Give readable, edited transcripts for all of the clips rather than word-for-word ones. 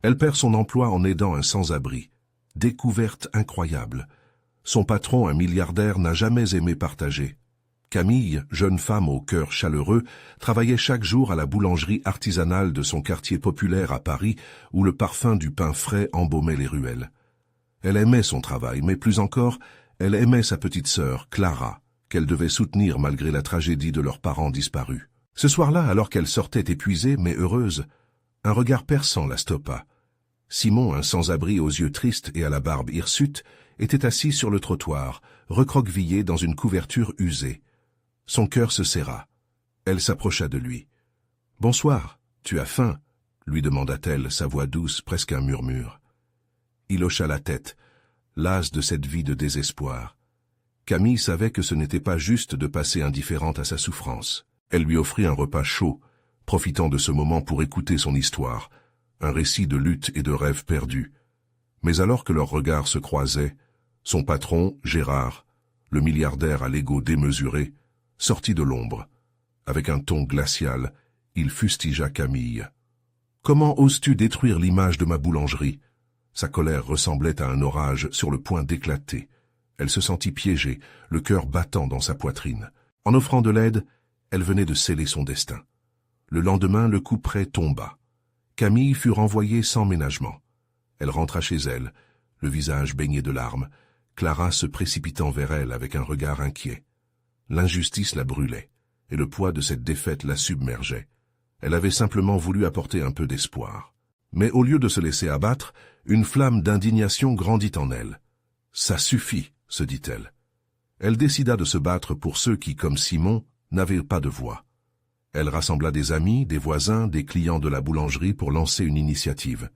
Elle perd son emploi en aidant un sans-abri. Découverte incroyable. Son patron, un milliardaire, n'a jamais aimé partager. Camille, jeune femme au cœur chaleureux, travaillait chaque jour à la boulangerie artisanale de son quartier populaire à Paris, où le parfum du pain frais embaumait les ruelles. Elle aimait son travail, mais plus encore, elle aimait sa petite sœur, Clara, qu'elle devait soutenir malgré la tragédie de leurs parents disparus. Ce soir-là, alors qu'elle sortait épuisée mais heureuse, un regard perçant la stoppa. Simon, un sans-abri aux yeux tristes et à la barbe hirsute, était assis sur le trottoir, recroquevillé dans une couverture usée. Son cœur se serra. Elle s'approcha de lui. « Bonsoir, tu as faim ?» lui demanda-t-elle, sa voix douce, presque un murmure. Il hocha la tête, las de cette vie de désespoir. Camille savait que ce n'était pas juste de passer indifférente à sa souffrance. Elle lui offrit un repas chaud, profitant de ce moment pour écouter son histoire, un récit de lutte et de rêves perdus. Mais alors que leurs regards se croisaient, son patron, Gérard, le milliardaire à l'ego démesuré, sortit de l'ombre. Avec un ton glacial, il fustigea Camille. « Comment oses-tu détruire l'image de ma boulangerie ?» Sa colère ressemblait à un orage sur le point d'éclater. Elle se sentit piégée, le cœur battant dans sa poitrine. En offrant de l'aide, elle venait de sceller son destin. Le lendemain, le couperet tomba. Camille fut renvoyée sans ménagement. Elle rentra chez elle, le visage baigné de larmes, Clara se précipitant vers elle avec un regard inquiet. L'injustice la brûlait, et le poids de cette défaite la submergeait. Elle avait simplement voulu apporter un peu d'espoir. Mais au lieu de se laisser abattre, une flamme d'indignation grandit en elle. « Ça suffit », se dit-elle. Elle décida de se battre pour ceux qui, comme Simon, n'avaient pas de voix. Elle rassembla des amis, des voisins, des clients de la boulangerie pour lancer une initiative.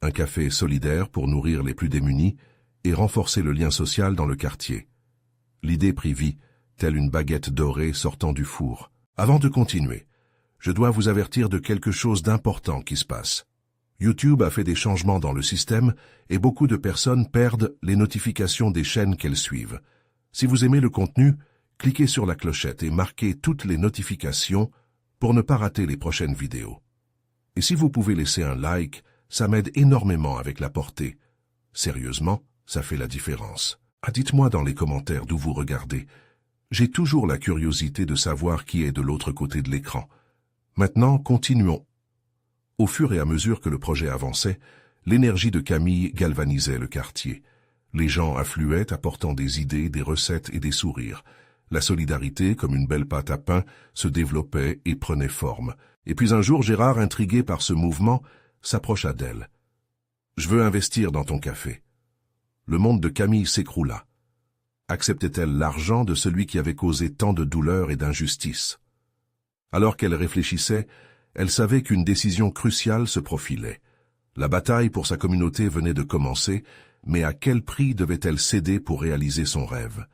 Un café solidaire pour nourrir les plus démunis et renforcer le lien social dans le quartier. L'idée prit vie, telle une baguette dorée sortant du four. Avant de continuer, je dois vous avertir de quelque chose d'important qui se passe. YouTube a fait des changements dans le système et beaucoup de personnes perdent les notifications des chaînes qu'elles suivent. Si vous aimez le contenu, cliquez sur la clochette et marquez toutes les notifications pour ne pas rater les prochaines vidéos. Et si vous pouvez laisser un like, ça m'aide énormément avec la portée. Sérieusement, ça fait la différence. Dites-moi dans les commentaires d'où vous regardez. J'ai toujours la curiosité de savoir qui est de l'autre côté de l'écran. Maintenant, continuons. Au fur et à mesure que le projet avançait, l'énergie de Camille galvanisait le quartier. Les gens affluaient apportant des idées, des recettes et des sourires. La solidarité, comme une belle pâte à pain, se développait et prenait forme. Et puis un jour, Gérard, intrigué par ce mouvement, s'approcha d'elle. « Je veux investir dans ton café. » Le monde de Camille s'écroula. Acceptait-elle l'argent de celui qui avait causé tant de douleur et d'injustice? Alors qu'elle réfléchissait, elle savait qu'une décision cruciale se profilait. La bataille pour sa communauté venait de commencer, mais à quel prix devait-elle céder pour réaliser son rêve?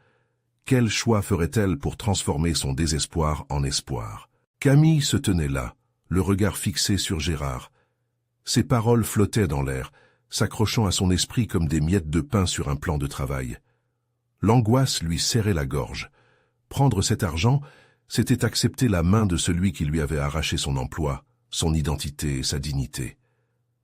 Quel choix ferait-elle pour transformer son désespoir en espoir? Camille se tenait là, le regard fixé sur Gérard. Ses paroles flottaient dans l'air, s'accrochant à son esprit comme des miettes de pain sur un plan de travail. L'angoisse lui serrait la gorge. Prendre cet argent, c'était accepter la main de celui qui lui avait arraché son emploi, son identité et sa dignité.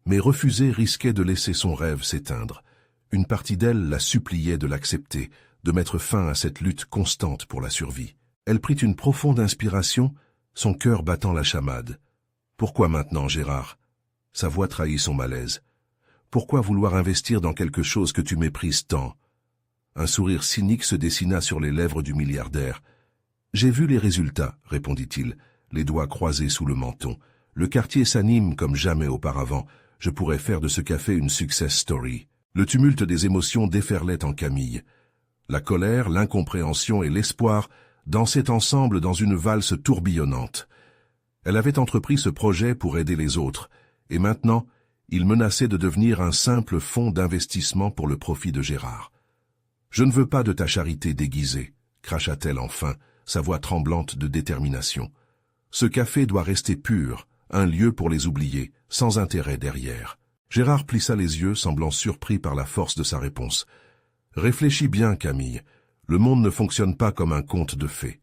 Mais refuser risquait de laisser son rêve s'éteindre. Une partie d'elle la suppliait de l'accepter, de mettre fin à cette lutte constante pour la survie. Elle prit une profonde inspiration, son cœur battant la chamade. « Pourquoi maintenant, Gérard ?» Sa voix trahit son malaise. « Pourquoi vouloir investir dans quelque chose que tu méprises tant ?» Un sourire cynique se dessina sur les lèvres du milliardaire. « J'ai vu les résultats, » répondit-il, les doigts croisés sous le menton. « Le quartier s'anime comme jamais auparavant. Je pourrais faire de ce café une success story. » Le tumulte des émotions déferlait en Camille. La colère, l'incompréhension et l'espoir dansaient ensemble dans une valse tourbillonnante. Elle avait entrepris ce projet pour aider les autres, et maintenant, il menaçait de devenir un simple fonds d'investissement pour le profit de Gérard. « Je ne veux pas de ta charité déguisée, » cracha-t-elle enfin, sa voix tremblante de détermination. « Ce café doit rester pur, un lieu pour les oubliés, sans intérêt derrière. » Gérard plissa les yeux, semblant surpris par la force de sa réponse. « Réfléchis bien, Camille. Le monde ne fonctionne pas comme un conte de fées. »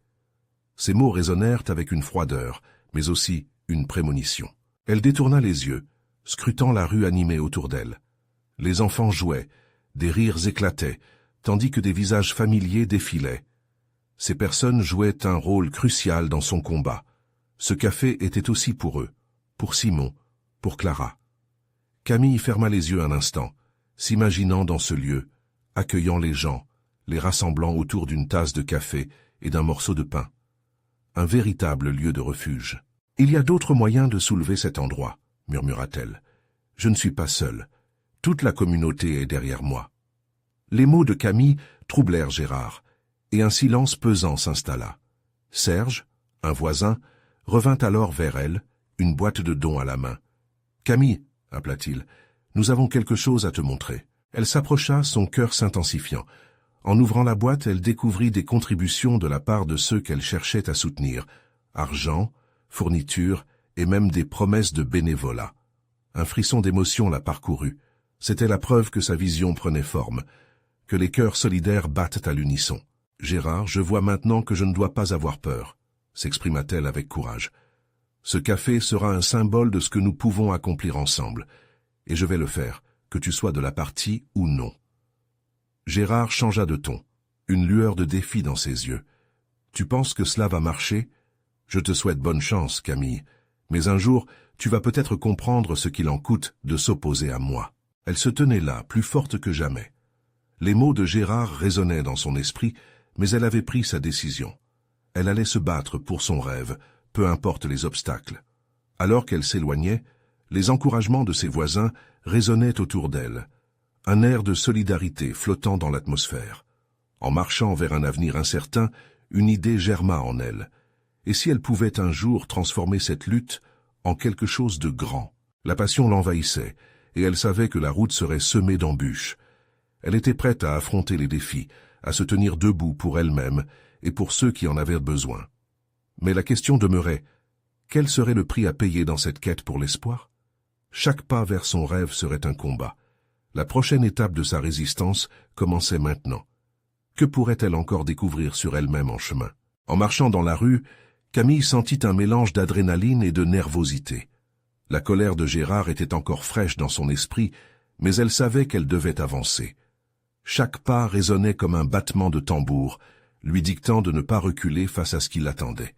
Ces mots résonnèrent avec une froideur, mais aussi une prémonition. Elle détourna les yeux, scrutant la rue animée autour d'elle. Les enfants jouaient, des rires éclataient, tandis que des visages familiers défilaient. Ces personnes jouaient un rôle crucial dans son combat. Ce café était aussi pour eux, pour Simon, pour Clara. Camille ferma les yeux un instant, s'imaginant dans ce lieu, accueillant les gens, les rassemblant autour d'une tasse de café et d'un morceau de pain. Un véritable lieu de refuge. « Il y a d'autres moyens de soulever cet endroit, » murmura-t-elle. « Je ne suis pas seule. Toute la communauté est derrière moi. » Les mots de Camille troublèrent Gérard, et un silence pesant s'installa. Serge, un voisin, revint alors vers elle, une boîte de dons à la main. « Camille, » appela-t-il, « nous avons quelque chose à te montrer. » Elle s'approcha, son cœur s'intensifiant. En ouvrant la boîte, elle découvrit des contributions de la part de ceux qu'elle cherchait à soutenir. Argent, fournitures et même des promesses de bénévolat. Un frisson d'émotion la parcourut. C'était la preuve que sa vision prenait forme, que les cœurs solidaires battent à l'unisson. « Gérard, je vois maintenant que je ne dois pas avoir peur », s'exprima-t-elle avec courage. « Ce café sera un symbole de ce que nous pouvons accomplir ensemble, et je vais le faire, que tu sois de la partie ou non. » Gérard changea de ton, une lueur de défi dans ses yeux. « Tu penses que cela va marcher ? Je te souhaite bonne chance, Camille, mais un jour, tu vas peut-être comprendre ce qu'il en coûte de s'opposer à moi. » Elle se tenait là, plus forte que jamais. Les mots de Gérard résonnaient dans son esprit, mais elle avait pris sa décision. Elle allait se battre pour son rêve, peu importe les obstacles. Alors qu'elle s'éloignait, les encouragements de ses voisins résonnaient autour d'elle, un air de solidarité flottant dans l'atmosphère. En marchant vers un avenir incertain, une idée germa en elle. Et si elle pouvait un jour transformer cette lutte en quelque chose de grand? La passion l'envahissait, et elle savait que la route serait semée d'embûches. Elle était prête à affronter les défis, à se tenir debout pour elle-même et pour ceux qui en avaient besoin. Mais la question demeurait, quel serait le prix à payer dans cette quête pour l'espoir? Chaque pas vers son rêve serait un combat. La prochaine étape de sa résistance commençait maintenant. Que pourrait-elle encore découvrir sur elle-même en chemin? En marchant dans la rue, Camille sentit un mélange d'adrénaline et de nervosité. La colère de Gérard était encore fraîche dans son esprit, mais elle savait qu'elle devait avancer. Chaque pas résonnait comme un battement de tambour, lui dictant de ne pas reculer face à ce qui l'attendait.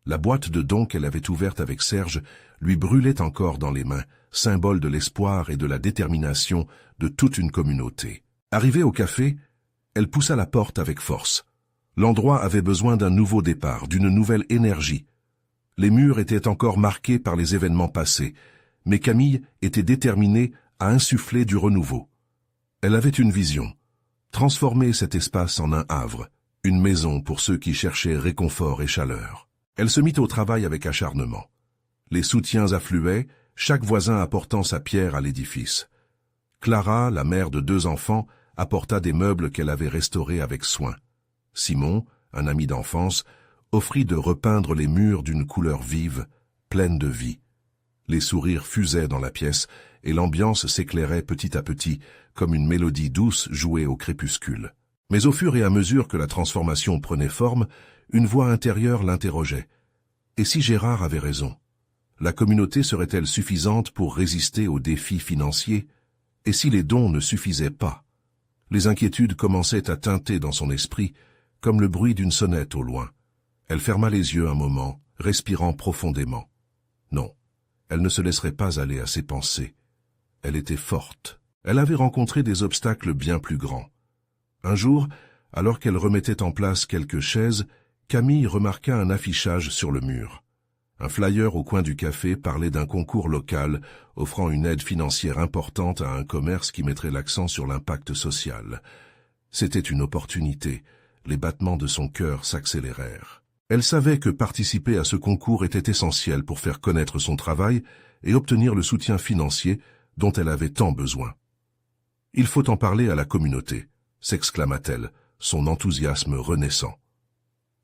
La boîte de dons qu'elle avait ouverte avec Serge lui brûlait encore dans les mains, symbole de l'espoir et de la détermination de toute une communauté. Arrivée au café, elle poussa la porte avec force. L'endroit avait besoin d'un nouveau départ, d'une nouvelle énergie. Les murs étaient encore marqués par les événements passés, mais Camille était déterminée à insuffler du renouveau. Elle avait une vision, transformer cet espace en un havre, une maison pour ceux qui cherchaient réconfort et chaleur. Elle se mit au travail avec acharnement. Les soutiens affluaient, chaque voisin apportant sa pierre à l'édifice. Clara, la mère de 2 enfants, apporta des meubles qu'elle avait restaurés avec soin. Simon, un ami d'enfance, offrit de repeindre les murs d'une couleur vive, pleine de vie. Les sourires fusaient dans la pièce et l'ambiance s'éclairait petit à petit, comme une mélodie douce jouée au crépuscule. Mais au fur et à mesure que la transformation prenait forme, une voix intérieure l'interrogeait. Et si Gérard avait raison? La communauté serait-elle suffisante pour résister aux défis financiers? Et si les dons ne suffisaient pas? Les inquiétudes commençaient à teinter dans son esprit, comme le bruit d'une sonnette au loin. Elle ferma les yeux un moment, respirant profondément. Non, elle ne se laisserait pas aller à ses pensées. Elle était forte. Elle avait rencontré des obstacles bien plus grands. Un jour, alors qu'elle remettait en place quelques chaises, Camille remarqua un affichage sur le mur. Un flyer au coin du café parlait d'un concours local offrant une aide financière importante à un commerce qui mettrait l'accent sur l'impact social. C'était une opportunité. Les battements de son cœur s'accélérèrent. Elle savait que participer à ce concours était essentiel pour faire connaître son travail et obtenir le soutien financier dont elle avait tant besoin. « Il faut en parler à la communauté », s'exclama-t-elle, son enthousiasme renaissant.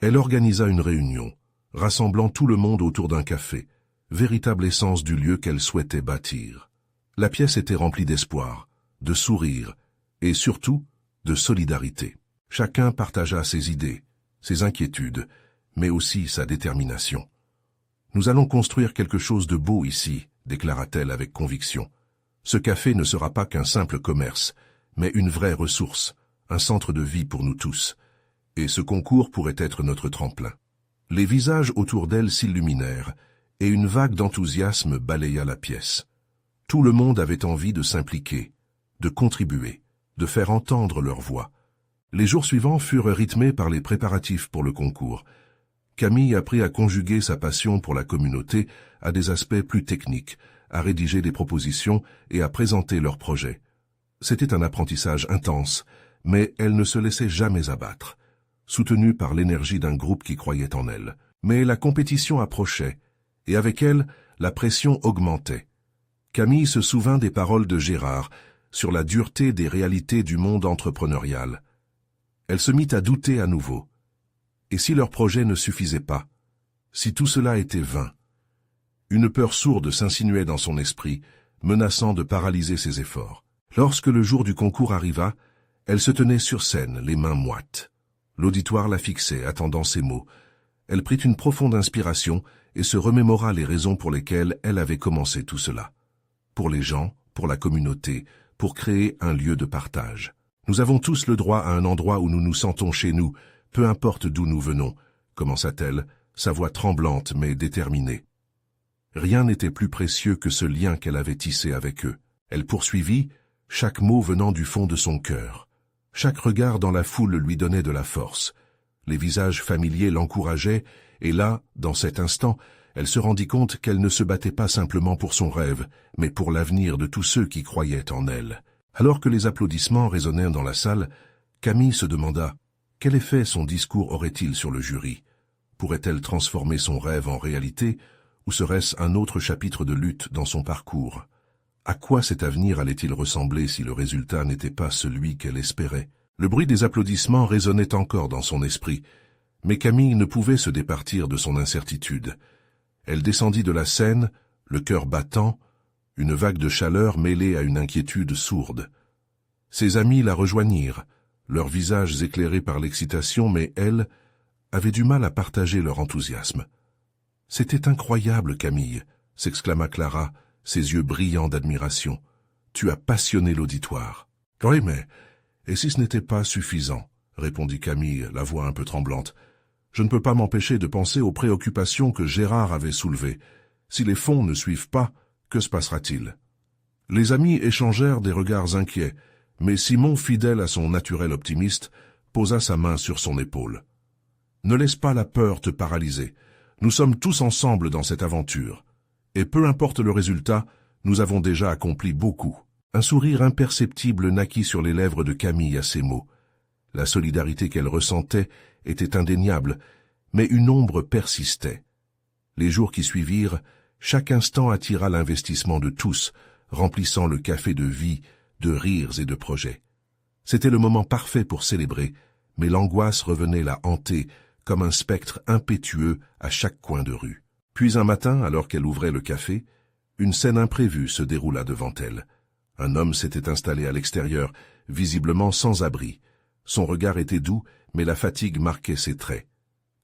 Elle organisa une réunion, rassemblant tout le monde autour d'un café, véritable essence du lieu qu'elle souhaitait bâtir. La pièce était remplie d'espoir, de sourires et surtout de solidarité. Chacun partagea ses idées, ses inquiétudes, mais aussi sa détermination. « Nous allons construire quelque chose de beau ici », déclara-t-elle avec conviction. Ce café ne sera pas qu'un simple commerce, mais une vraie ressource, un centre de vie pour nous tous. Et ce concours pourrait être notre tremplin. Les visages autour d'elle s'illuminèrent, et une vague d'enthousiasme balaya la pièce. Tout le monde avait envie de s'impliquer, de contribuer, de faire entendre leur voix. Les jours suivants furent rythmés par les préparatifs pour le concours. Camille apprit à conjuguer sa passion pour la communauté à des aspects plus techniques, à rédiger des propositions et à présenter leurs projets. C'était un apprentissage intense, mais elle ne se laissait jamais abattre, soutenue par l'énergie d'un groupe qui croyait en elle. Mais la compétition approchait, et avec elle, la pression augmentait. Camille se souvint des paroles de Gérard sur la dureté des réalités du monde entrepreneurial. Elle se mit à douter à nouveau. Et si leur projet ne suffisait pas? Si tout cela était vain? Une peur sourde s'insinuait dans son esprit, menaçant de paralyser ses efforts. Lorsque le jour du concours arriva, elle se tenait sur scène, les mains moites. L'auditoire la fixait, attendant ses mots. Elle prit une profonde inspiration et se remémora les raisons pour lesquelles elle avait commencé tout cela. Pour les gens, pour la communauté, pour créer un lieu de partage. Nous avons tous le droit à un endroit où nous nous sentons chez nous, peu importe d'où nous venons, commença-t-elle, sa voix tremblante mais déterminée. Rien n'était plus précieux que ce lien qu'elle avait tissé avec eux. Elle poursuivit, chaque mot venant du fond de son cœur. Chaque regard dans la foule lui donnait de la force. Les visages familiers l'encourageaient, et là, dans cet instant, elle se rendit compte qu'elle ne se battait pas simplement pour son rêve, mais pour l'avenir de tous ceux qui croyaient en elle. Alors que les applaudissements résonnèrent dans la salle, Camille se demanda quel effet son discours aurait-il sur le jury. Pourrait-elle transformer son rêve en réalité, ou serait-ce un autre chapitre de lutte dans son parcours? À quoi cet avenir allait-il ressembler si le résultat n'était pas celui qu'elle espérait? Le bruit des applaudissements résonnait encore dans son esprit, mais Camille ne pouvait se départir de son incertitude. Elle descendit de la scène, le cœur battant, une vague de chaleur mêlée à une inquiétude sourde. Ses amis la rejoignirent, leurs visages éclairés par l'excitation, mais elle avait du mal à partager leur enthousiasme. « C'était incroyable, Camille !» s'exclama Clara, ses yeux brillants d'admiration. « Tu as passionné l'auditoire. »« Oui, mais... et si ce n'était pas suffisant ?» répondit Camille, la voix un peu tremblante. « Je ne peux pas m'empêcher de penser aux préoccupations que Gérard avait soulevées. Si les fonds ne suivent pas, que se passera-t-il » Les amis échangèrent des regards inquiets, mais Simon, fidèle à son naturel optimiste, posa sa main sur son épaule. « Ne laisse pas la peur te paralyser. Nous sommes tous ensemble dans cette aventure. Et peu importe le résultat, nous avons déjà accompli beaucoup. » Un sourire imperceptible naquit sur les lèvres de Camille à ces mots. La solidarité qu'elle ressentait était indéniable, mais une ombre persistait. Les jours qui suivirent, chaque instant attira l'investissement de tous, remplissant le café de vie, de rires et de projets. C'était le moment parfait pour célébrer, mais l'angoisse revenait la hanter comme un spectre impétueux à chaque coin de rue. Puis un matin, alors qu'elle ouvrait le café, une scène imprévue se déroula devant elle. Un homme s'était installé à l'extérieur, visiblement sans abri. Son regard était doux, mais la fatigue marquait ses traits.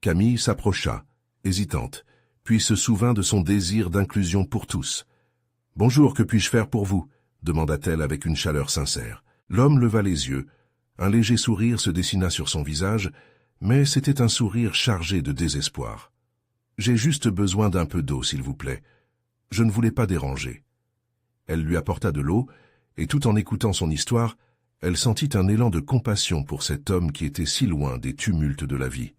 Camille s'approcha, hésitante, puis se souvint de son désir d'inclusion pour tous. « Bonjour, que puis-je faire pour vous ?» demanda-t-elle avec une chaleur sincère. L'homme leva les yeux. Un léger sourire se dessina sur son visage, mais c'était un sourire chargé de désespoir. « J'ai juste besoin d'un peu d'eau, s'il vous plaît. Je ne voulais pas déranger. » Elle lui apporta de l'eau, et tout en écoutant son histoire, elle sentit un élan de compassion pour cet homme qui était si loin des tumultes de la vie.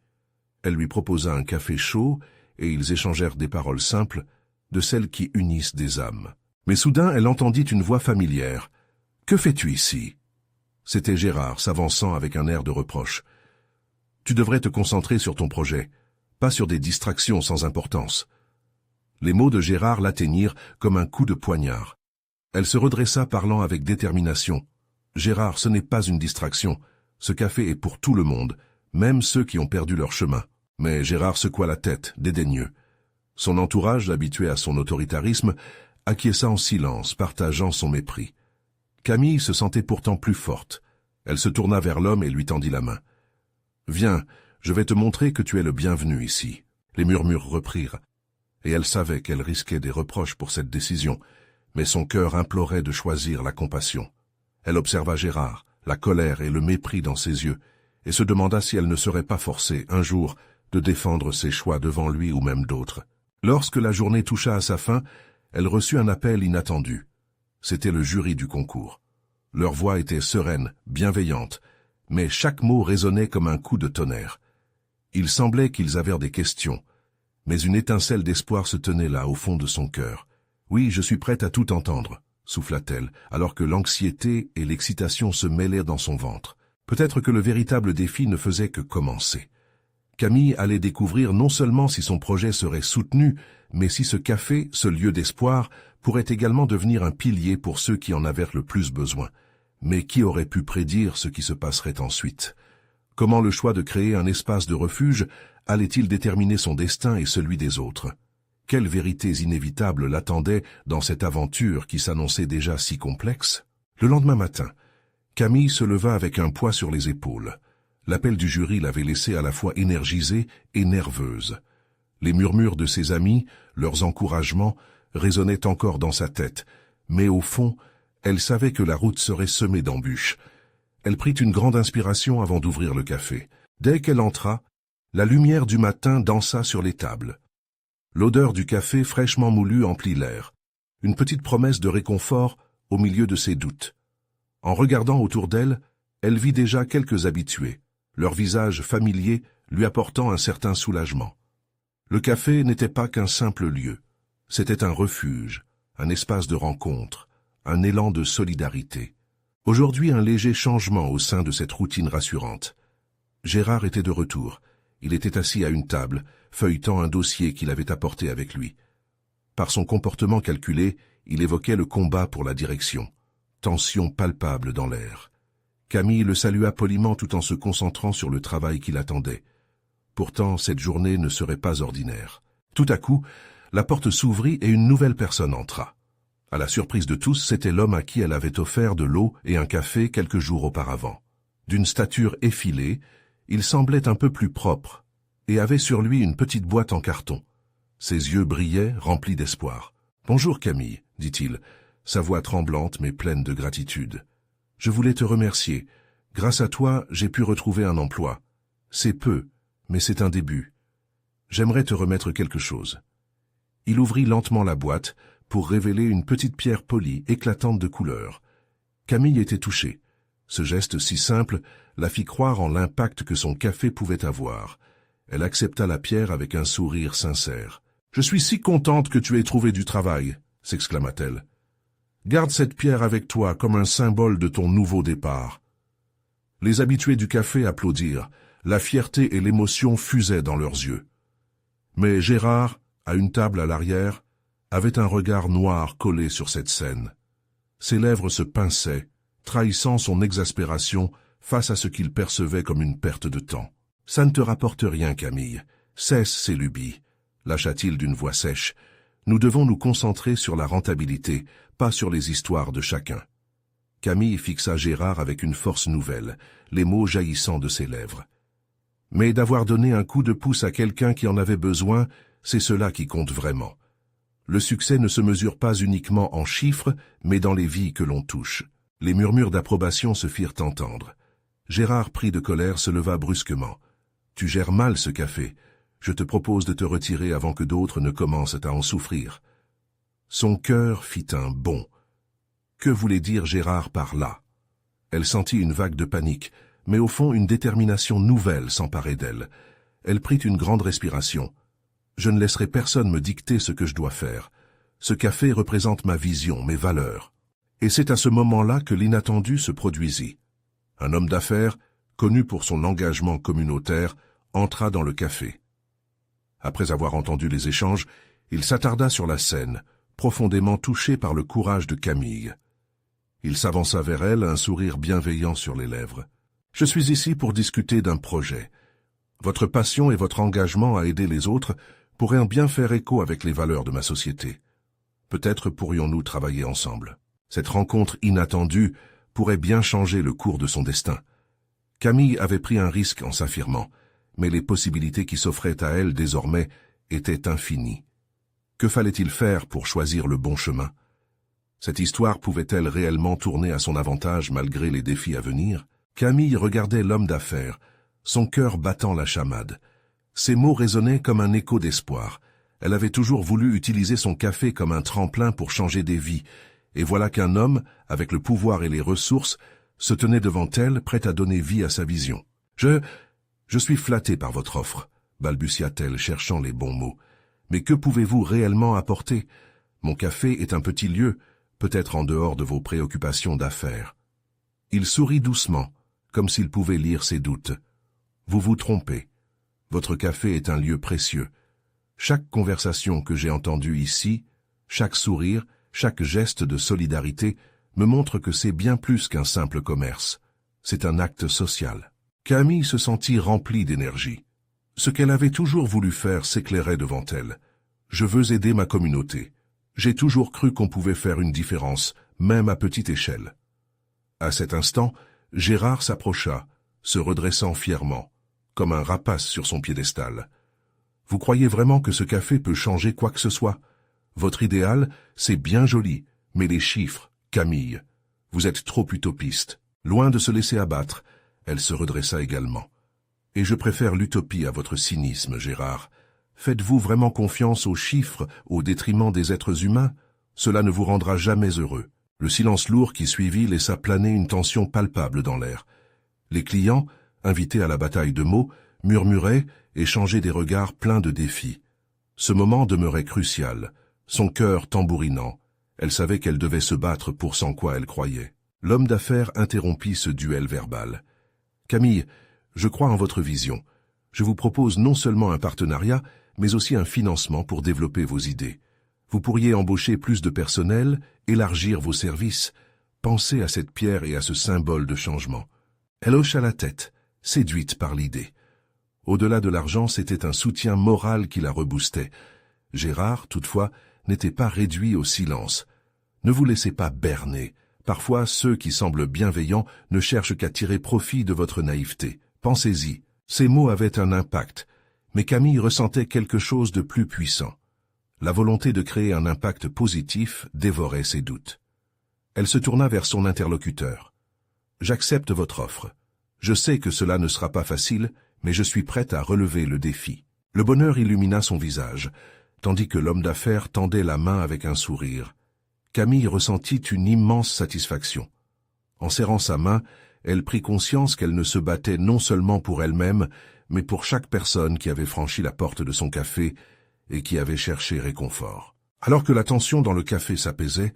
Elle lui proposa un café chaud, et ils échangèrent des paroles simples, de celles qui unissent des âmes. Mais soudain, elle entendit une voix familière. « Que fais-tu ici ?» C'était Gérard, s'avançant avec un air de reproche. « Tu devrais te concentrer sur ton projet, pas sur des distractions sans importance. » Les mots de Gérard l'atteignirent comme un coup de poignard. Elle se redressa parlant avec détermination. « Gérard, ce n'est pas une distraction. Ce café est pour tout le monde, même ceux qui ont perdu leur chemin. » Mais Gérard secoua la tête, dédaigneux. Son entourage, habitué à son autoritarisme, acquiesça en silence, partageant son mépris. Camille se sentait pourtant plus forte. Elle se tourna vers l'homme et lui tendit la main. « Viens, je vais te montrer que tu es le bienvenu ici. » Les murmures reprirent. « et elle savait qu'elle risquait des reproches pour cette décision, mais son cœur implorait de choisir la compassion. Elle observa Gérard, la colère et le mépris dans ses yeux, et se demanda si elle ne serait pas forcée, un jour, de défendre ses choix devant lui ou même d'autres. Lorsque la journée toucha à sa fin, elle reçut un appel inattendu. C'était le jury du concours. Leur voix était sereine, bienveillante, mais chaque mot résonnait comme un coup de tonnerre. Il semblait qu'ils avaient des questions, mais une étincelle d'espoir se tenait là, au fond de son cœur. « Oui, je suis prête à tout entendre », souffla-t-elle, alors que l'anxiété et l'excitation se mêlaient dans son ventre. Peut-être que le véritable défi ne faisait que commencer. Camille allait découvrir non seulement si son projet serait soutenu, mais si ce café, ce lieu d'espoir, pourrait également devenir un pilier pour ceux qui en avaient le plus besoin. Mais qui aurait pu prédire ce qui se passerait ensuite? Comment le choix de créer un espace de refuge allait-il déterminer son destin et celui des autres? Quelles vérités inévitables l'attendaient dans cette aventure qui s'annonçait déjà si complexe? Le lendemain matin, Camille se leva avec un poids sur les épaules. L'appel du jury l'avait laissée à la fois énergisée et nerveuse. Les murmures de ses amis, leurs encouragements, résonnaient encore dans sa tête, mais au fond, elle savait que la route serait semée d'embûches. Elle prit une grande inspiration avant d'ouvrir le café. Dès qu'elle entra, la lumière du matin dansa sur les tables. L'odeur du café fraîchement moulu emplit l'air, une petite promesse de réconfort au milieu de ses doutes. En regardant autour d'elle, elle vit déjà quelques habitués, leurs visages familiers lui apportant un certain soulagement. Le café n'était pas qu'un simple lieu, c'était un refuge, un espace de rencontre, un élan de solidarité. Aujourd'hui, un léger changement au sein de cette routine rassurante. Gérard était de retour. Il était assis à une table, feuilletant un dossier qu'il avait apporté avec lui. Par son comportement calculé, il évoquait le combat pour la direction. Tension palpable dans l'air. Camille le salua poliment tout en se concentrant sur le travail qui l'attendait. Pourtant, cette journée ne serait pas ordinaire. Tout à coup, la porte s'ouvrit et une nouvelle personne entra. À la surprise de tous, c'était l'homme à qui elle avait offert de l'eau et un café quelques jours auparavant. D'une stature effilée, il semblait un peu plus propre et avait sur lui une petite boîte en carton. Ses yeux brillaient, remplis d'espoir. « Bonjour Camille », dit-il, sa voix tremblante mais pleine de gratitude. « Je voulais te remercier. Grâce à toi, j'ai pu retrouver un emploi. C'est peu, mais c'est un début. J'aimerais te remettre quelque chose. » Il ouvrit lentement la boîte pour révéler une petite pierre polie, éclatante de couleurs. Camille était touchée. Ce geste si simple la fit croire en l'impact que son café pouvait avoir. Elle accepta la pierre avec un sourire sincère. « Je suis si contente que tu aies trouvé du travail !» s'exclama-t-elle. « Garde cette pierre avec toi comme un symbole de ton nouveau départ. » Les habitués du café applaudirent. La fierté et l'émotion fusaient dans leurs yeux. Mais Gérard, à une table à l'arrière, avait un regard noir collé sur cette scène. Ses lèvres se pinçaient, trahissant son exaspération face à ce qu'il percevait comme une perte de temps. « Ça ne te rapporte rien, Camille. Cesse ces lubies, » lâcha-t-il d'une voix sèche. « Nous devons nous concentrer sur la rentabilité, pas sur les histoires de chacun. » Camille fixa Gérard avec une force nouvelle, les mots jaillissant de ses lèvres. « Mais d'avoir donné un coup de pouce à quelqu'un qui en avait besoin, c'est cela qui compte vraiment. Le succès ne se mesure pas uniquement en chiffres, mais dans les vies que l'on touche. » Les murmures d'approbation se firent entendre. Gérard, pris de colère, se leva brusquement. « Tu gères mal ce café. Je te propose de te retirer avant que d'autres ne commencent à en souffrir. » Son cœur fit un bond. Que voulait dire Gérard par là? Elle sentit une vague de panique, mais au fond une détermination nouvelle s'emparer d'elle. Elle prit une grande respiration. « Je ne laisserai personne me dicter ce que je dois faire. Ce café représente ma vision, mes valeurs. » Et c'est à ce moment-là que l'inattendu se produisit. Un homme d'affaires, connu pour son engagement communautaire, entra dans le café. Après avoir entendu les échanges, il s'attarda sur la scène, profondément touché par le courage de Camille. Il s'avança vers elle, un sourire bienveillant sur les lèvres. « Je suis ici pour discuter d'un projet. Votre passion et votre engagement à aider les autres pourraient bien faire écho avec les valeurs de ma société. Peut-être pourrions-nous travailler ensemble. » Cette rencontre inattendue pourrait bien changer le cours de son destin. Camille avait pris un risque en s'affirmant, mais les possibilités qui s'offraient à elle désormais étaient infinies. Que fallait-il faire pour choisir le bon chemin? Cette histoire pouvait-elle réellement tourner à son avantage malgré les défis à venir? Camille regardait l'homme d'affaires, son cœur battant la chamade. Ses mots résonnaient comme un écho d'espoir. Elle avait toujours voulu utiliser son café comme un tremplin pour changer des vies, et voilà qu'un homme, avec le pouvoir et les ressources, se tenait devant elle, prêt à donner vie à sa vision. Je suis flatté par votre offre, balbutia-t-elle, cherchant les bons mots. Mais que pouvez-vous réellement apporter? Mon café est un petit lieu, peut-être en dehors de vos préoccupations d'affaires. Il sourit doucement, comme s'il pouvait lire ses doutes. Vous vous trompez. Votre café est un lieu précieux. Chaque conversation que j'ai entendue ici, chaque sourire, chaque geste de solidarité me montre que c'est bien plus qu'un simple commerce. C'est un acte social. Camille se sentit remplie d'énergie. Ce qu'elle avait toujours voulu faire s'éclairait devant elle. Je veux aider ma communauté. J'ai toujours cru qu'on pouvait faire une différence, même à petite échelle. À cet instant, Gérard s'approcha, se redressant fièrement, comme un rapace sur son piédestal. Vous croyez vraiment que ce café peut changer quoi que ce soit? Votre idéal, c'est bien joli, mais les chiffres, Camille, vous êtes trop utopiste. Loin de se laisser abattre, elle se redressa également. Et je préfère l'utopie à votre cynisme, Gérard. Faites-vous vraiment confiance aux chiffres au détriment des êtres humains? Cela ne vous rendra jamais heureux. Le silence lourd qui suivit laissa planer une tension palpable dans l'air. Les clients, invités à la bataille de mots, murmuraient, échangeaient des regards pleins de défis. Ce moment demeurait crucial, son cœur tambourinant. Elle savait qu'elle devait se battre pour sans quoi elle croyait. L'homme d'affaires interrompit ce duel verbal. « Camille, je crois en votre vision. Je vous propose non seulement un partenariat, mais aussi un financement pour développer vos idées. Vous pourriez embaucher plus de personnel, élargir vos services. Pensez à cette pierre et à ce symbole de changement. » Elle hocha la tête, séduite par l'idée. Au-delà de l'argent, c'était un soutien moral qui la reboostait. Gérard, toutefois, n'était pas réduit au silence. Ne vous laissez pas berner. Parfois, ceux qui semblent bienveillants ne cherchent qu'à tirer profit de votre naïveté. Pensez-y. Ces mots avaient un impact, mais Camille ressentait quelque chose de plus puissant. La volonté de créer un impact positif dévorait ses doutes. Elle se tourna vers son interlocuteur. « J'accepte votre offre. Je sais que cela ne sera pas facile, mais je suis prête à relever le défi. » Le bonheur illumina son visage, tandis que l'homme d'affaires tendait la main avec un sourire. Camille ressentit une immense satisfaction. En serrant sa main, elle prit conscience qu'elle ne se battait non seulement pour elle-même, mais pour chaque personne qui avait franchi la porte de son café et qui avait cherché réconfort. Alors que la tension dans le café s'apaisait,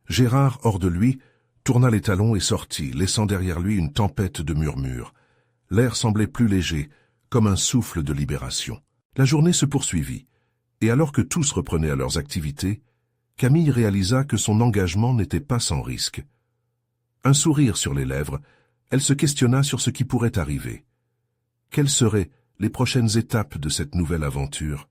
Gérard, hors de lui, tourna les talons et sortit, laissant derrière lui une tempête de murmures. L'air semblait plus léger, comme un souffle de libération. La journée se poursuivit, et alors que tous reprenaient à leurs activités, Camille réalisa que son engagement n'était pas sans risque. Un sourire sur les lèvres, elle se questionna sur ce qui pourrait arriver. Quelles seraient les prochaines étapes de cette nouvelle aventure?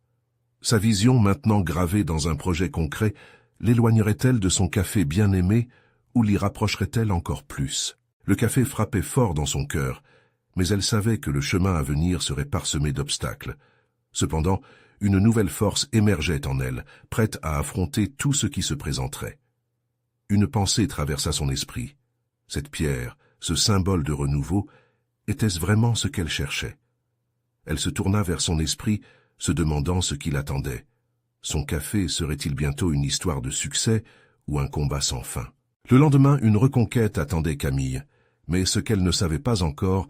Sa vision, maintenant gravée dans un projet concret, l'éloignerait-elle de son café bien-aimé ou l'y rapprocherait-elle encore plus? Le café frappait fort dans son cœur, mais elle savait que le chemin à venir serait parsemé d'obstacles. Cependant, une nouvelle force émergeait en elle, prête à affronter tout ce qui se présenterait. Une pensée traversa son esprit. Cette pierre, ce symbole de renouveau, était-ce vraiment ce qu'elle cherchait? Elle se tourna vers son esprit, se demandant ce qui l'attendait. Son café serait-il bientôt une histoire de succès ou un combat sans fin? Le lendemain, une reconquête attendait Camille, mais ce qu'elle ne savait pas encore,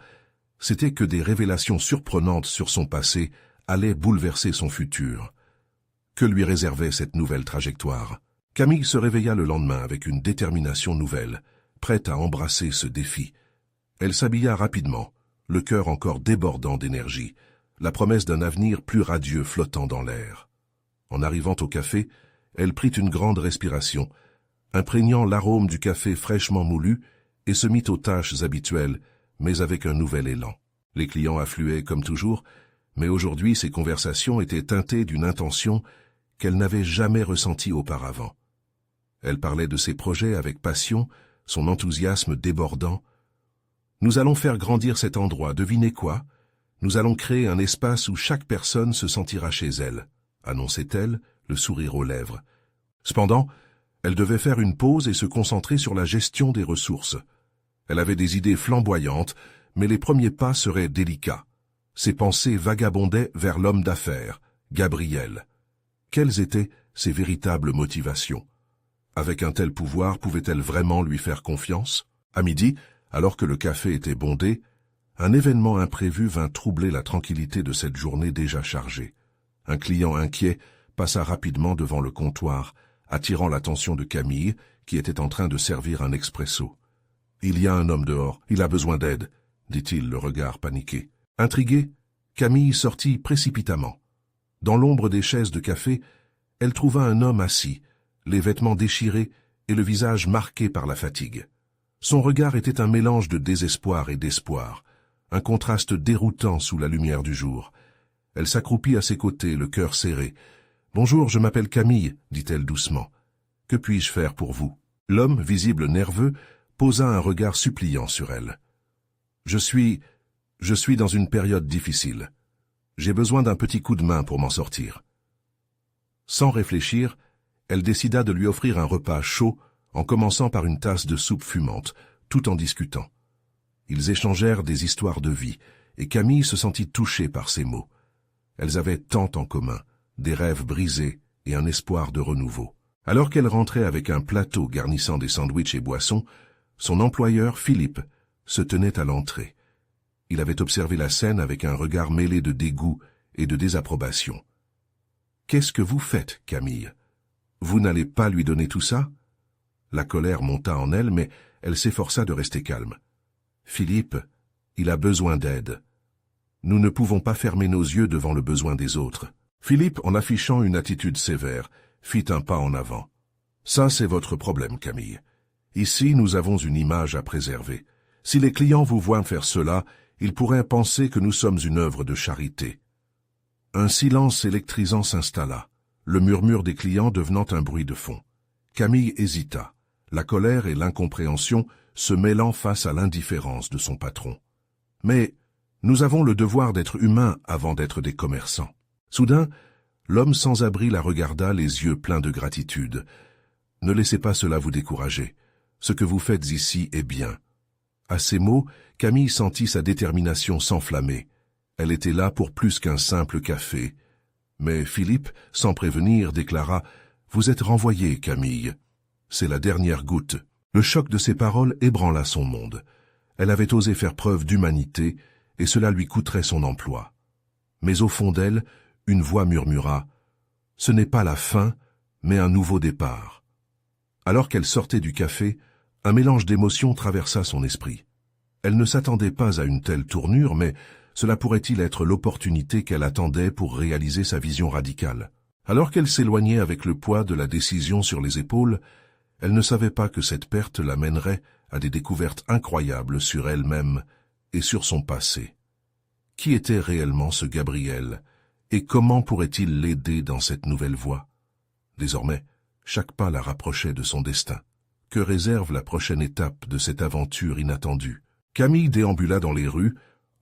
c'était que des révélations surprenantes sur son passé allaient bouleverser son futur. Que lui réservait cette nouvelle trajectoire? Camille se réveilla le lendemain avec une détermination nouvelle, prête à embrasser ce défi. Elle s'habilla rapidement, le cœur encore débordant d'énergie, la promesse d'un avenir plus radieux flottant dans l'air. En arrivant au café, elle prit une grande respiration, imprégnant l'arôme du café fraîchement moulu, et se mit aux tâches habituelles, mais avec un nouvel élan. Les clients affluaient comme toujours, mais aujourd'hui ces conversations étaient teintées d'une intention qu'elle n'avait jamais ressentie auparavant. Elle parlait de ses projets avec passion, son enthousiasme débordant. « Nous allons faire grandir cet endroit, devinez quoi? Nous allons créer un espace où chaque personne se sentira chez elle, » annonçait-elle, le sourire aux lèvres. Cependant, elle devait faire une pause et se concentrer sur la gestion des ressources. Elle avait des idées flamboyantes, mais les premiers pas seraient délicats. Ses pensées vagabondaient vers l'homme d'affaires, Gabriel. Quelles étaient ses véritables motivations? Avec un tel pouvoir, pouvait-elle vraiment lui faire confiance? À midi, alors que le café était bondé, un événement imprévu vint troubler la tranquillité de cette journée déjà chargée. Un client inquiet passa rapidement devant le comptoir, attirant l'attention de Camille, qui était en train de servir un expresso. « Il y a un homme dehors, il a besoin d'aide », dit-il, le regard paniqué. Intriguée, Camille sortit précipitamment. Dans l'ombre des chaises de café, elle trouva un homme assis, les vêtements déchirés et le visage marqué par la fatigue. Son regard était un mélange de désespoir et d'espoir, un contraste déroutant sous la lumière du jour. Elle s'accroupit à ses côtés, le cœur serré. « Bonjour, je m'appelle Camille, » dit-elle doucement. « Que puis-je faire pour vous ?» L'homme, visible nerveux, posa un regard suppliant sur elle. « Je suis dans une période difficile. J'ai besoin d'un petit coup de main pour m'en sortir. » Sans réfléchir, elle décida de lui offrir un repas chaud en commençant par une tasse de soupe fumante, tout en discutant. Ils échangèrent des histoires de vie, et Camille se sentit touchée par ces mots. Elles avaient tant en commun, des rêves brisés et un espoir de renouveau. Alors qu'elle rentrait avec un plateau garnissant des sandwichs et boissons, son employeur, Philippe, se tenait à l'entrée. Il avait observé la scène avec un regard mêlé de dégoût et de désapprobation. « Qu'est-ce que vous faites, Camille? Vous n'allez pas lui donner tout ça ?» La colère monta en elle, mais elle s'efforça de rester calme. « Philippe, il a besoin d'aide. Nous ne pouvons pas fermer nos yeux devant le besoin des autres. » Philippe, en affichant une attitude sévère, fit un pas en avant. « Ça, c'est votre problème, Camille. Ici, nous avons une image à préserver. Si les clients vous voient faire cela, ils pourraient penser que nous sommes une œuvre de charité. » Un silence électrisant s'installa, le murmure des clients devenant un bruit de fond. Camille hésita, la colère et l'incompréhension se mêlant face à l'indifférence de son patron. « Mais nous avons le devoir d'être humains avant d'être des commerçants. » Soudain, l'homme sans abri la regarda, les yeux pleins de gratitude. « Ne laissez pas cela vous décourager. Ce que vous faites ici est bien. » À ces mots, Camille sentit sa détermination s'enflammer. Elle était là pour plus qu'un simple café. Mais Philippe, sans prévenir, déclara « Vous êtes renvoyée, Camille. » C'est la dernière goutte. Le choc de ces paroles ébranla son monde. Elle avait osé faire preuve d'humanité, et cela lui coûterait son emploi. Mais au fond d'elle, une voix murmura « Ce n'est pas la fin, mais un nouveau départ. » Alors qu'elle sortait du café, un mélange d'émotions traversa son esprit. Elle ne s'attendait pas à une telle tournure, mais cela pourrait-il être l'opportunité qu'elle attendait pour réaliser sa vision radicale? Alors qu'elle s'éloignait avec le poids de la décision sur les épaules, elle ne savait pas que cette perte l'amènerait à des découvertes incroyables sur elle-même et sur son passé. Qui était réellement ce Gabriel, et comment pourrait-il l'aider dans cette nouvelle voie? Désormais, chaque pas la rapprochait de son destin. Que réserve la prochaine étape de cette aventure inattendue? Camille déambula dans les rues,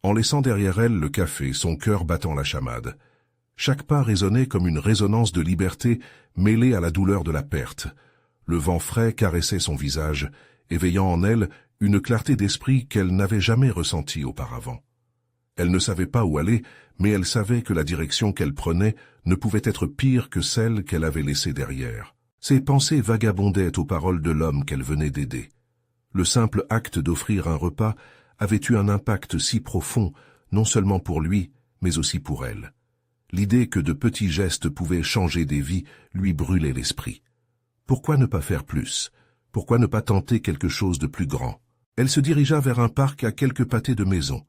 en laissant derrière elle le café, son cœur battant la chamade. Chaque pas résonnait comme une résonance de liberté mêlée à la douleur de la perte. Le vent frais caressait son visage, éveillant en elle une clarté d'esprit qu'elle n'avait jamais ressentie auparavant. Elle ne savait pas où aller, mais elle savait que la direction qu'elle prenait ne pouvait être pire que celle qu'elle avait laissée derrière. Ses pensées vagabondaient aux paroles de l'homme qu'elle venait d'aider. Le simple acte d'offrir un repas avait eu un impact si profond, non seulement pour lui, mais aussi pour elle. L'idée que de petits gestes pouvaient changer des vies lui brûlait l'esprit. Pourquoi ne pas faire plus? Pourquoi ne pas tenter quelque chose de plus grand? Elle se dirigea vers un parc à quelques pâtés de maison,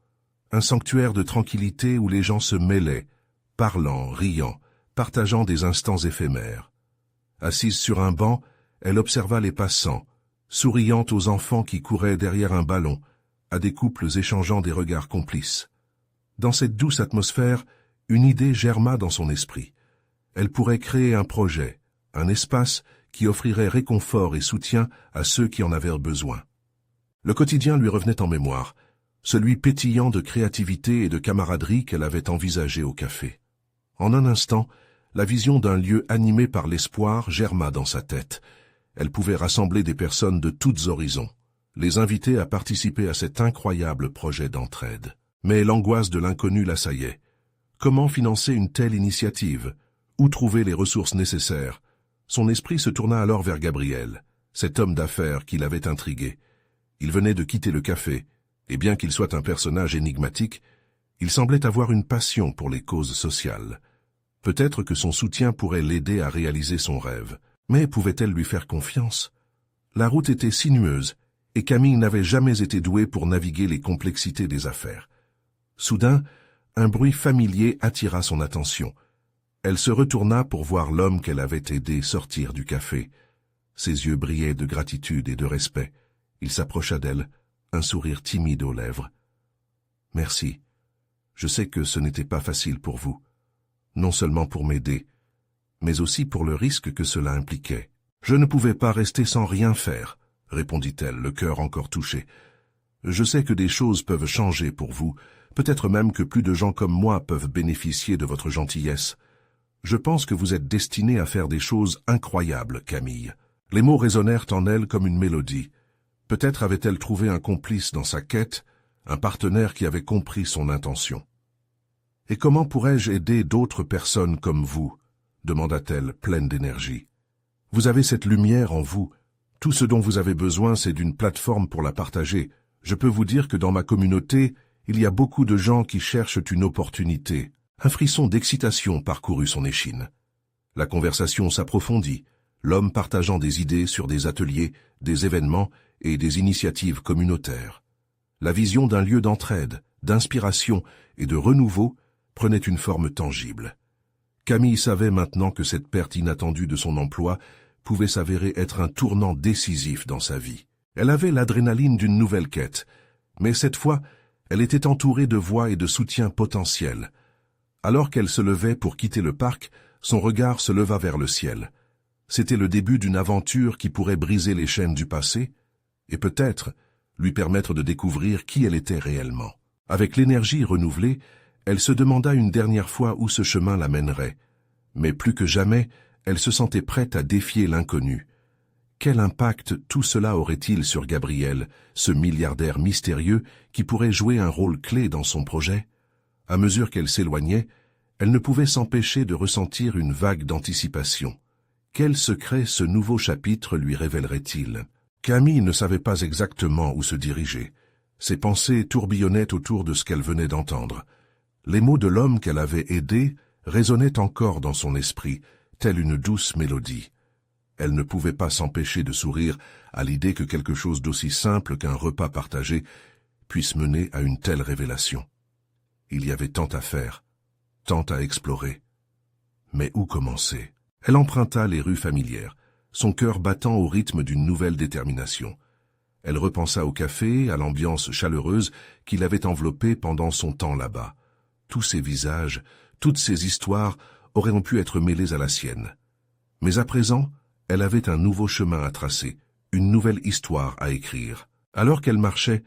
un sanctuaire de tranquillité où les gens se mêlaient, parlant, riant, partageant des instants éphémères. Assise sur un banc, elle observa les passants, souriant aux enfants qui couraient derrière un ballon, à des couples échangeant des regards complices. Dans cette douce atmosphère, une idée germa dans son esprit. Elle pourrait créer un projet, un espace qui offrirait réconfort et soutien à ceux qui en avaient besoin. Le quotidien lui revenait en mémoire, celui pétillant de créativité et de camaraderie qu'elle avait envisagé au café. En un instant, la vision d'un lieu animé par l'espoir germa dans sa tête. Elle pouvait rassembler des personnes de tous horizons, les inviter à participer à cet incroyable projet d'entraide. Mais l'angoisse de l'inconnu l'assaillait. Comment financer une telle initiative? Où trouver les ressources nécessaires? Son esprit se tourna alors vers Gabriel, cet homme d'affaires qui l'avait intrigué. Il venait de quitter le café, et bien qu'il soit un personnage énigmatique, il semblait avoir une passion pour les causes sociales. Peut-être que son soutien pourrait l'aider à réaliser son rêve. Mais pouvait-elle lui faire confiance? La route était sinueuse, et Camille n'avait jamais été douée pour naviguer les complexités des affaires. Soudain, un bruit familier attira son attention. Elle se retourna pour voir l'homme qu'elle avait aidé sortir du café. Ses yeux brillaient de gratitude et de respect. Il s'approcha d'elle, un sourire timide aux lèvres. « Merci. Je sais que ce n'était pas facile pour vous. Non seulement pour m'aider, mais aussi pour le risque que cela impliquait. Je ne pouvais pas rester sans rien faire, répondit-elle, le cœur encore touché. Je sais que des choses peuvent changer pour vous, peut-être même que plus de gens comme moi peuvent bénéficier de votre gentillesse. Je pense que vous êtes destinée à faire des choses incroyables, Camille. Les mots résonnèrent en elle comme une mélodie. Peut-être avait-elle trouvé un complice dans sa quête, un partenaire qui avait compris son intention. « Et comment pourrais-je aider d'autres personnes comme vous ?» demanda-t-elle, pleine d'énergie. « Vous avez cette lumière en vous. Tout ce dont vous avez besoin, c'est d'une plateforme pour la partager. Je peux vous dire que dans ma communauté, il y a beaucoup de gens qui cherchent une opportunité. » Un frisson d'excitation parcourut son échine. La conversation s'approfondit, l'homme partageant des idées sur des ateliers, des événements et des initiatives communautaires. La vision d'un lieu d'entraide, d'inspiration et de renouveau prenait une forme tangible. Camille savait maintenant que cette perte inattendue de son emploi pouvait s'avérer être un tournant décisif dans sa vie. Elle avait l'adrénaline d'une nouvelle quête, mais cette fois, elle était entourée de voix et de soutien potentiels. Alors qu'elle se levait pour quitter le parc, son regard se leva vers le ciel. C'était le début d'une aventure qui pourrait briser les chaînes du passé et peut-être lui permettre de découvrir qui elle était réellement. Avec l'énergie renouvelée, elle se demanda une dernière fois où ce chemin la mènerait. Mais plus que jamais, elle se sentait prête à défier l'inconnu. Quel impact tout cela aurait-il sur Gabriel, ce milliardaire mystérieux qui pourrait jouer un rôle clé dans son projet? À mesure qu'elle s'éloignait, elle ne pouvait s'empêcher de ressentir une vague d'anticipation. Quel secret ce nouveau chapitre lui révélerait-il? Camille ne savait pas exactement où se diriger. Ses pensées tourbillonnaient autour de ce qu'elle venait d'entendre. Les mots de l'homme qu'elle avait aidé résonnaient encore dans son esprit, telle une douce mélodie. Elle ne pouvait pas s'empêcher de sourire à l'idée que quelque chose d'aussi simple qu'un repas partagé puisse mener à une telle révélation. Il y avait tant à faire, tant à explorer. Mais où commencer? Elle emprunta les rues familières, son cœur battant au rythme d'une nouvelle détermination. Elle repensa au café, à l'ambiance chaleureuse qui l'avait enveloppée pendant son temps là-bas. Tous ces visages, toutes ces histoires auraient pu être mêlées à la sienne. Mais à présent, elle avait un nouveau chemin à tracer, une nouvelle histoire à écrire. Alors qu'elle marchait,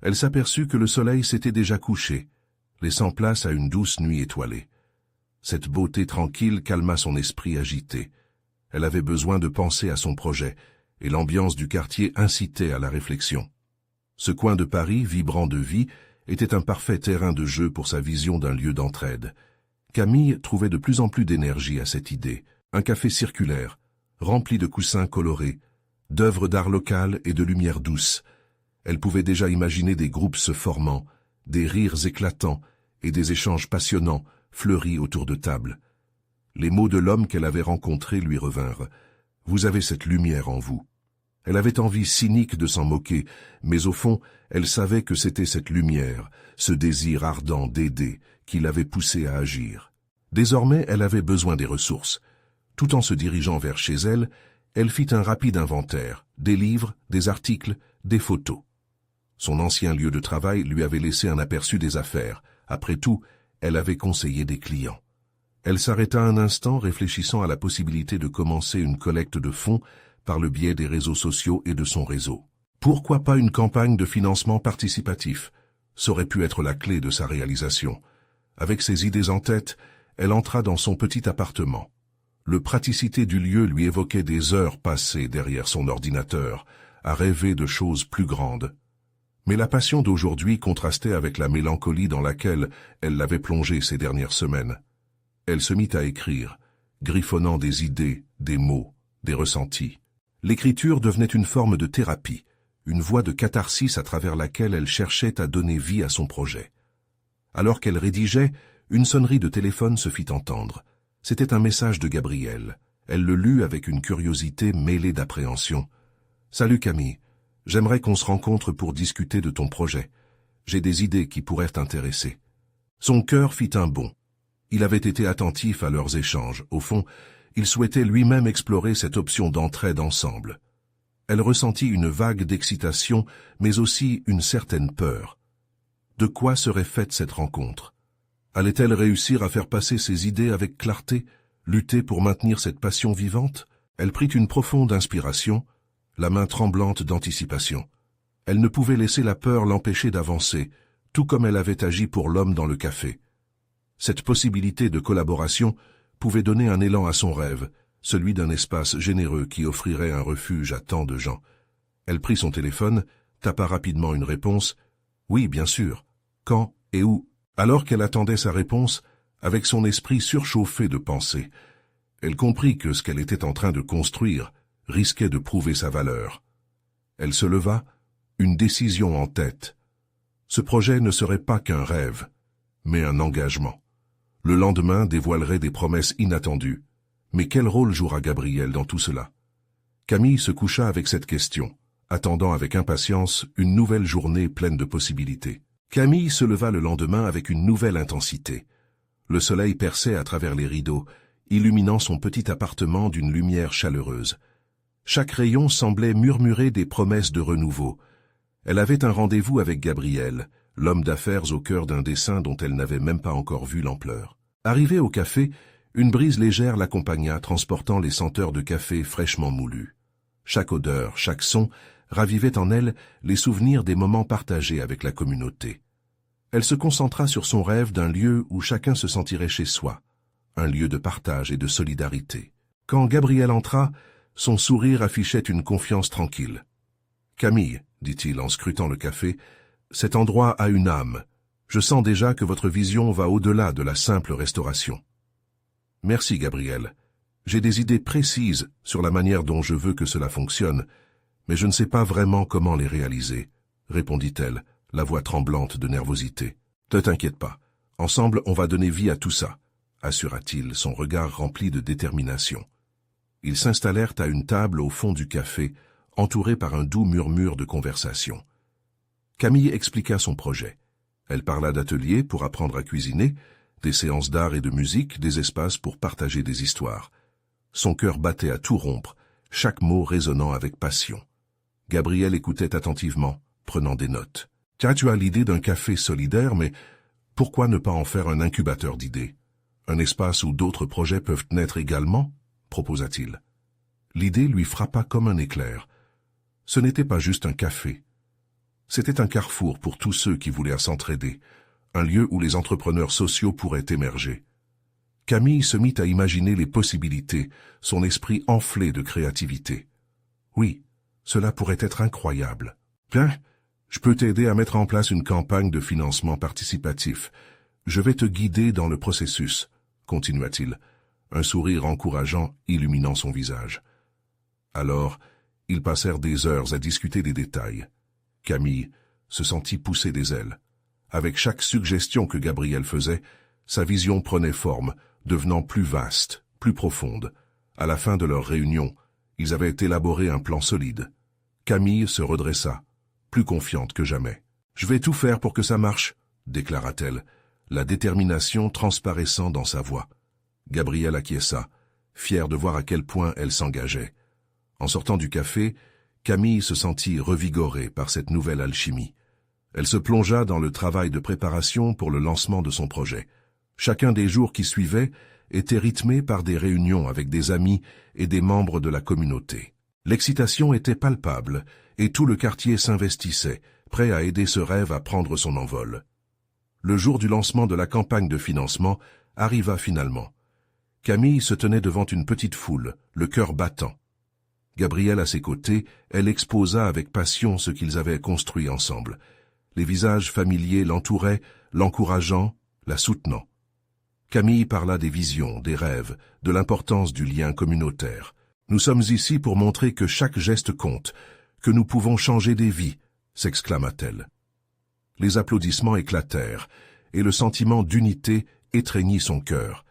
elle s'aperçut que le soleil s'était déjà couché, laissant place à une douce nuit étoilée. Cette beauté tranquille calma son esprit agité. Elle avait besoin de penser à son projet, et l'ambiance du quartier incitait à la réflexion. Ce coin de Paris, vibrant de vie, était un parfait terrain de jeu pour sa vision d'un lieu d'entraide. Camille trouvait de plus en plus d'énergie à cette idée. Un café circulaire, rempli de coussins colorés, d'œuvres d'art locales et de lumière douce. Elle pouvait déjà imaginer des groupes se formant, des rires éclatants et des échanges passionnants fleuris autour de tables. Les mots de l'homme qu'elle avait rencontré lui revinrent. « Vous avez cette lumière en vous ». Elle avait envie cynique de s'en moquer, mais au fond, elle savait que c'était cette lumière, ce désir ardent d'aider, qui l'avait poussée à agir. Désormais, elle avait besoin des ressources. Tout en se dirigeant vers chez elle, elle fit un rapide inventaire, des livres, des articles, des photos. Son ancien lieu de travail lui avait laissé un aperçu des affaires. Après tout, elle avait conseillé des clients. Elle s'arrêta un instant, réfléchissant à la possibilité de commencer une collecte de fonds par le biais des réseaux sociaux et de son réseau. Pourquoi pas une campagne de financement participatif? Ça aurait pu être la clé de sa réalisation. Avec ses idées en tête, elle entra dans son petit appartement. Le praticité du lieu lui évoquait des heures passées derrière son ordinateur, à rêver de choses plus grandes. Mais la passion d'aujourd'hui contrastait avec la mélancolie dans laquelle elle l'avait plongée ces dernières semaines. Elle se mit à écrire, griffonnant des idées, des mots, des ressentis. L'écriture devenait une forme de thérapie, une voie de catharsis à travers laquelle elle cherchait à donner vie à son projet. Alors qu'elle rédigeait, une sonnerie de téléphone se fit entendre. C'était un message de Gabriel. Elle le lut avec une curiosité mêlée d'appréhension. « Salut Camille, j'aimerais qu'on se rencontre pour discuter de ton projet. J'ai des idées qui pourraient t'intéresser. » Son cœur fit un bond. Il avait été attentif à leurs échanges. Au fond, il souhaitait lui-même explorer cette option d'entraide ensemble. Elle ressentit une vague d'excitation, mais aussi une certaine peur. De quoi serait faite cette rencontre? Allait-elle réussir à faire passer ses idées avec clarté, lutter pour maintenir cette passion vivante? Elle prit une profonde inspiration, la main tremblante d'anticipation. Elle ne pouvait laisser la peur l'empêcher d'avancer, tout comme elle avait agi pour l'homme dans le café. Cette possibilité de collaboration pouvait donner un élan à son rêve, celui d'un espace généreux qui offrirait un refuge à tant de gens. Elle prit son téléphone, tapa rapidement une réponse. « Oui, bien sûr. Quand et où ?» Alors qu'elle attendait sa réponse, avec son esprit surchauffé de pensée, elle comprit que ce qu'elle était en train de construire risquait de prouver sa valeur. Elle se leva, une décision en tête. Ce projet ne serait pas qu'un rêve, mais un engagement. Le lendemain dévoilerait des promesses inattendues. Mais quel rôle jouera Gabriel dans tout cela? Camille se coucha avec cette question, attendant avec impatience une nouvelle journée pleine de possibilités. Camille se leva le lendemain avec une nouvelle intensité. Le soleil perçait à travers les rideaux, illuminant son petit appartement d'une lumière chaleureuse. Chaque rayon semblait murmurer des promesses de renouveau. Elle avait un rendez-vous avec Gabriel, l'homme d'affaires au cœur d'un dessin dont elle n'avait même pas encore vu l'ampleur. Arrivée au café, une brise légère l'accompagna, transportant les senteurs de café fraîchement moulus. Chaque odeur, chaque son ravivait en elle les souvenirs des moments partagés avec la communauté. Elle se concentra sur son rêve d'un lieu où chacun se sentirait chez soi, un lieu de partage et de solidarité. Quand Gabriel entra, son sourire affichait une confiance tranquille. « Camille, dit-il en scrutant le café, cet endroit a une âme. Je sens déjà que votre vision va au-delà de la simple restauration. » « Merci, Gabriel. J'ai des idées précises sur la manière dont je veux que cela fonctionne, mais je ne sais pas vraiment comment les réaliser, » répondit-elle, la voix tremblante de nervosité. « Ne t'inquiète pas. Ensemble, on va donner vie à tout ça, » assura-t-il, son regard rempli de détermination. Ils s'installèrent à une table au fond du café, entourés par un doux murmure de conversation. Camille expliqua son projet. Elle parla d'ateliers pour apprendre à cuisiner, des séances d'art et de musique, des espaces pour partager des histoires. Son cœur battait à tout rompre, chaque mot résonnant avec passion. Gabriel écoutait attentivement, prenant des notes. « Tiens, tu as l'idée d'un café solidaire, mais pourquoi ne pas en faire un incubateur d'idées? Un espace où d'autres projets peuvent naître également ?» proposa-t-il. L'idée lui frappa comme un éclair. Ce n'était pas juste un café. C'était un carrefour pour tous ceux qui voulaient s'entraider, un lieu où les entrepreneurs sociaux pourraient émerger. Camille se mit à imaginer les possibilités, son esprit enflé de créativité. Oui, cela pourrait être incroyable. Bien, je peux t'aider à mettre en place une campagne de financement participatif. Je vais te guider dans le processus, continua-t-il, un sourire encourageant illuminant son visage. Alors, ils passèrent des heures à discuter des détails. Camille se sentit pousser des ailes. Avec chaque suggestion que Gabriel faisait, sa vision prenait forme, devenant plus vaste, plus profonde. À la fin de leur réunion, ils avaient élaboré un plan solide. Camille se redressa, plus confiante que jamais. « Je vais tout faire pour que ça marche », déclara-t-elle, la détermination transparaissant dans sa voix. Gabriel acquiesça, fier de voir à quel point elle s'engageait. En sortant du café, Camille se sentit revigorée par cette nouvelle alchimie. Elle se plongea dans le travail de préparation pour le lancement de son projet. Chacun des jours qui suivaient était rythmé par des réunions avec des amis et des membres de la communauté. L'excitation était palpable et tout le quartier s'investissait, prêt à aider ce rêve à prendre son envol. Le jour du lancement de la campagne de financement arriva finalement. Camille se tenait devant une petite foule, le cœur battant. Gabriel à ses côtés, elle exposa avec passion ce qu'ils avaient construit ensemble. Les visages familiers l'entouraient, l'encourageant, la soutenant. Camille parla des visions, des rêves, de l'importance du lien communautaire. « Nous sommes ici pour montrer que chaque geste compte, que nous pouvons changer des vies », s'exclama-t-elle. Les applaudissements éclatèrent, et le sentiment d'unité étreignit son cœur.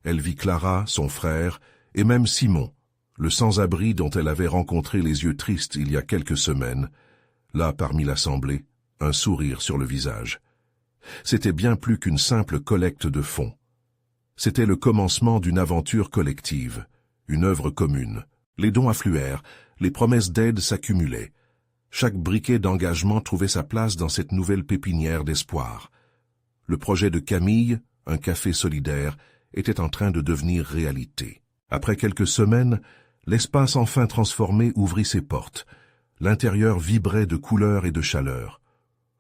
Elle vit Clara, son frère, et même Simon, le sans-abri dont elle avait rencontré les yeux tristes il y a quelques semaines, là parmi l'assemblée, un sourire sur le visage. C'était bien plus qu'une simple collecte de fonds. C'était le commencement d'une aventure collective, une œuvre commune. Les dons affluèrent, les promesses d'aide s'accumulaient. Chaque briquet d'engagement trouvait sa place dans cette nouvelle pépinière d'espoir. Le projet de Camille, un café solidaire, était en train de devenir réalité. Après quelques semaines, l'espace enfin transformé ouvrit ses portes. L'intérieur vibrait de couleurs et de chaleur.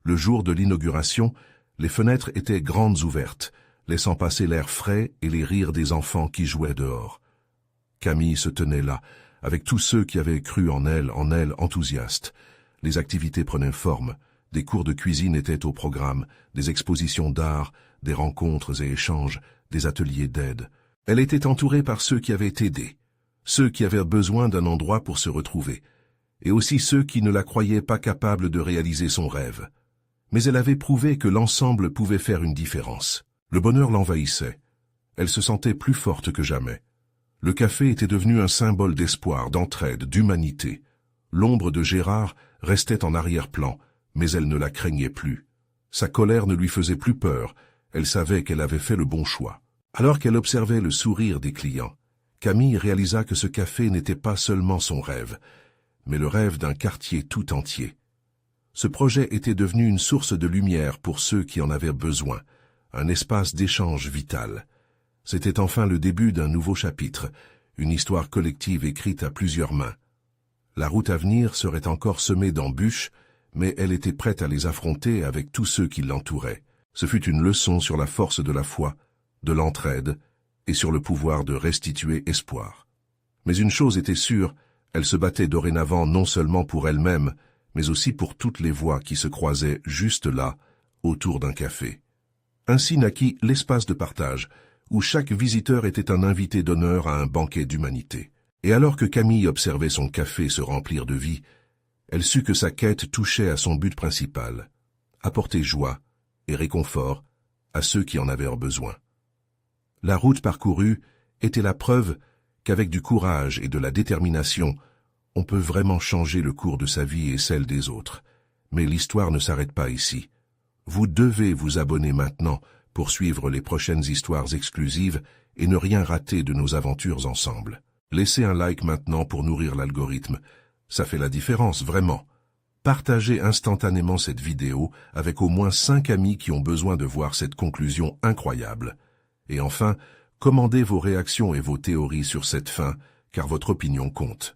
Le jour de l'inauguration, les fenêtres étaient grandes ouvertes, laissant passer l'air frais et les rires des enfants qui jouaient dehors. Camille se tenait là, avec tous ceux qui avaient cru en elle enthousiaste. Les activités prenaient forme, des cours de cuisine étaient au programme, des expositions d'art, des rencontres et échanges, des ateliers d'aide. Elle était entourée par ceux qui avaient aidé, ceux qui avaient besoin d'un endroit pour se retrouver, et aussi ceux qui ne la croyaient pas capable de réaliser son rêve. Mais elle avait prouvé que l'ensemble pouvait faire une différence. Le bonheur l'envahissait. Elle se sentait plus forte que jamais. Le café était devenu un symbole d'espoir, d'entraide, d'humanité. L'ombre de Gérard restait en arrière-plan, mais elle ne la craignait plus. Sa colère ne lui faisait plus peur, elle savait qu'elle avait fait le bon choix. Alors qu'elle observait le sourire des clients, Camille réalisa que ce café n'était pas seulement son rêve, mais le rêve d'un quartier tout entier. Ce projet était devenu une source de lumière pour ceux qui en avaient besoin, un espace d'échange vital. C'était enfin le début d'un nouveau chapitre, une histoire collective écrite à plusieurs mains. La route à venir serait encore semée d'embûches, mais elle était prête à les affronter avec tous ceux qui l'entouraient. Ce fut une leçon sur la force de la foi, de l'entraide et sur le pouvoir de restituer espoir. Mais une chose était sûre, elle se battait dorénavant non seulement pour elle-même, mais aussi pour toutes les voix qui se croisaient juste là, autour d'un café. Ainsi naquit l'espace de partage, où chaque visiteur était un invité d'honneur à un banquet d'humanité. Et alors que Camille observait son café se remplir de vie, elle sut que sa quête touchait à son but principal, apporter joie et réconfort à ceux qui en avaient besoin. La route parcourue était la preuve qu'avec du courage et de la détermination, on peut vraiment changer le cours de sa vie et celle des autres. Mais l'histoire ne s'arrête pas ici. Vous devez vous abonner maintenant pour suivre les prochaines histoires exclusives et ne rien rater de nos aventures ensemble. Laissez un like maintenant pour nourrir l'algorithme. Ça fait la différence, vraiment. Partagez instantanément cette vidéo avec au moins 5 amis qui ont besoin de voir cette conclusion incroyable. Et enfin, commandez vos réactions et vos théories sur cette fin, car votre opinion compte.